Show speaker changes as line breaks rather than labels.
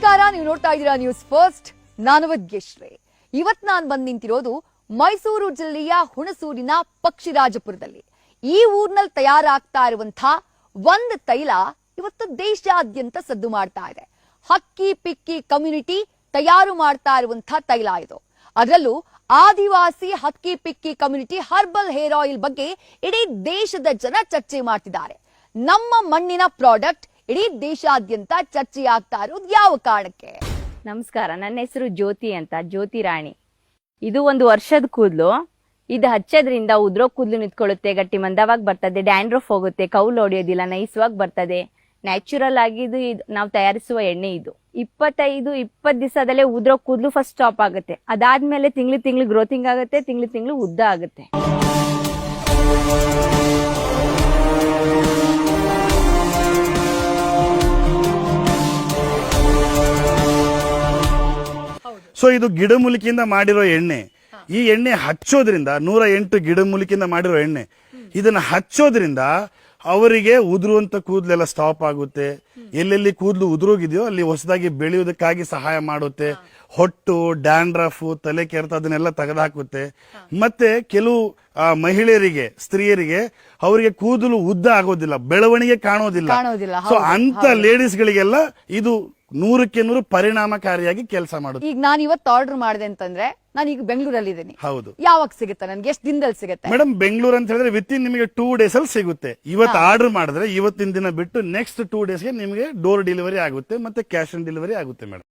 ನಮಸ್ಕಾರ, ನೀವು ನೋಡ್ತಾ ಇದ್ದೀರಾ ನ್ಯೂಸ್ ಫಸ್ಟ್. ನಾನು ವಿದ್ಯಶ್ರೀ. ಇವತ್ತು ನಾನು ಬಂದು ನಿಂತಿರೋದು ಮೈಸೂರು ಜಿಲ್ಲೆಯ ಹುಣಸೂರಿನ ಪಕ್ಷಿರಾಜಪುರದಲ್ಲಿ. ಈ ಊರಿನಲ್ಲಿ ತಯಾರಾಗ್ತಾ ಇರುವಂತಹ ಒಂದು ತೈಲ ಇವತ್ತು ದೇಶಾದ್ಯಂತ ಸದ್ದು ಮಾಡ್ತಾ ಇದೆ. ಹಕ್ಕಿ ಪಿಕ್ಕಿ ಕಮ್ಯುನಿಟಿ ತಯಾರು ಮಾಡ್ತಾ ಇರುವಂತಹ ತೈಲ ಇದು. ಅದರಲ್ಲೂ ಆದಿವಾಸಿ ಹಕ್ಕಿ picky community herbal hair oil ಬಗ್ಗೆ ಇಡೀ ದೇಶದ ಜನ ಚರ್ಚೆ ಮಾಡ್ತಿದ್ದಾರೆ. ನಮ್ಮ ಮಣ್ಣಿನ ಪ್ರಾಡಕ್ಟ್ ಇಡೀ ದೇಶಾದ್ಯಂತ ಚರ್ಚೆ ಆಗ್ತಾ ಇರೋದು ಯಾವ ಕಾರಣಕ್ಕೆ?
ನಮಸ್ಕಾರ, ನನ್ನ ಹೆಸರು ಜ್ಯೋತಿ ಅಂತ, ಜ್ಯೋತಿ ರಾಣಿ. ಇದು ಒಂದು ವರ್ಷದ ಕೂದಲು. ಇದು ಹಚ್ಚೋದ್ರಿಂದ ಉದ್ರೋ ಕೂದಲು ನಿಂತ್ಕೊಳ್ಳುತ್ತೆ, ಗಟ್ಟಿ ಮಂದವಾಗಿ ಬರ್ತದೆ, ಡ್ಯಾಂಡ್ರಫ್ ಹೋಗುತ್ತೆ, ಕೌಲು ಹೊಡೆಯೋದಿಲ್ಲ, ನೈಸವಾಗಿ ಬರ್ತದೆ. ನ್ಯಾಚುರಲ್ ಆಗಿ ಇದು ನಾವು ತಯಾರಿಸುವ ಎಣ್ಣೆ. ಇದು 25-20 ದಿವಸದಲ್ಲೇ ಉದ್ರೋ ಕೂದಲು ಫಸ್ಟ್ ಸ್ಟಾಪ್ ಆಗುತ್ತೆ. ಅದಾದ್ಮೇಲೆ ತಿಂಗಳು ಗ್ರೋತಿಂಗ್ ಆಗುತ್ತೆ, ತಿಂಗಳು ಉದ್ದ ಆಗುತ್ತೆ.
ಸೊ ಇದು ಗಿಡಮೂಲಿಕೆಯಿಂದ ಮಾಡಿರೋ ಎಣ್ಣೆ. ಈ ಎಣ್ಣೆ ಹಚ್ಚೋದ್ರಿಂದ 108 ಗಿಡಮೂಲಿಕೆಯಿಂದ ಮಾಡಿರೋ ಎಣ್ಣೆ. ಇದನ್ನ ಹಚ್ಚೋದ್ರಿಂದ ಅವರಿಗೆ ಉದುರುವಂತ ಕೂದಲೆಲ್ಲ ಸ್ಟಾಪ್ ಆಗುತ್ತೆ. ಎಲ್ಲೆಲ್ಲಿ ಕೂದಲು ಉದುರೋಗಿದೆಯೋ ಅಲ್ಲಿ ಹೊಸದಾಗಿ ಬೆಳೆಯೋದಕ್ಕಾಗಿ ಸಹಾಯ ಮಾಡುತ್ತೆ. ಹೊಟ್ಟು, ಡ್ಯಾಂಡ್ರಫ್, ತಲೆ ಕೆರೆತ ಅದನ್ನೆಲ್ಲ ತೆಗೆದುಹಾಕುತ್ತೆ. ಮತ್ತೆ ಕೆಲವು ಮಹಿಳೆಯರಿಗೆ, ಸ್ತ್ರೀಯರಿಗೆ ಅವರಿಗೆ ಕೂದಲು ಉದ್ದ ಆಗೋದಿಲ್ಲ, ಬೆಳವಣಿಗೆ ಕಾಣೋದಿಲ್ಲ. ಸೊ ಅಂತ ಲೇಡೀಸ್ ಗಳಿಗೆಲ್ಲ ಇದು 100ಕ್ಕೆ 100 ಪರಿಣಾಮಕಾರಿಯಾಗಿ ಕೆಲಸ ಮಾಡುತ್ತೆ.
ಈಗ ನಾನು ಇವತ್ತು ಆರ್ಡರ್ ಮಾಡಿದೆ ಅಂತಂದ್ರೆ ನಾನು ಈಗ ಬೆಂಗಳೂರಲ್ಲಿ ಇದ್ದೀನಿ.
ಹೌದು.
ಯಾವಾಗ ಸಿಗುತ್ತೆ ನನಗೆ? ಎಷ್ಟು ದಿನದಲ್ಲಿ ಸಿಗುತ್ತೆ
ಮೇಡಮ್? ಬೆಂಗಳೂರು ಅಂತ ಹೇಳಿದ್ರೆ ವಿತಿನ್ ನಿಮಗೆ 2 ಡೇಸ್ ಅಲ್ಲಿ ಸಿಗುತ್ತೆ. ಇವತ್ತು ಆರ್ಡರ್ ಮಾಡಿದ್ರೆ ಇವತ್ತಿನ ದಿನ ಬಿಟ್ಟು ನೆಕ್ಸ್ಟ್ 2 ಡೇಸ್ಗೆ ನಿಮಗೆ ಡೋರ್ ಡೆಲಿವರಿ ಆಗುತ್ತೆ, ಮತ್ತೆ ಕ್ಯಾಶ್ ಆನ್ ಡೆಲಿವರಿ ಆಗುತ್ತೆ ಮೇಡಮ್.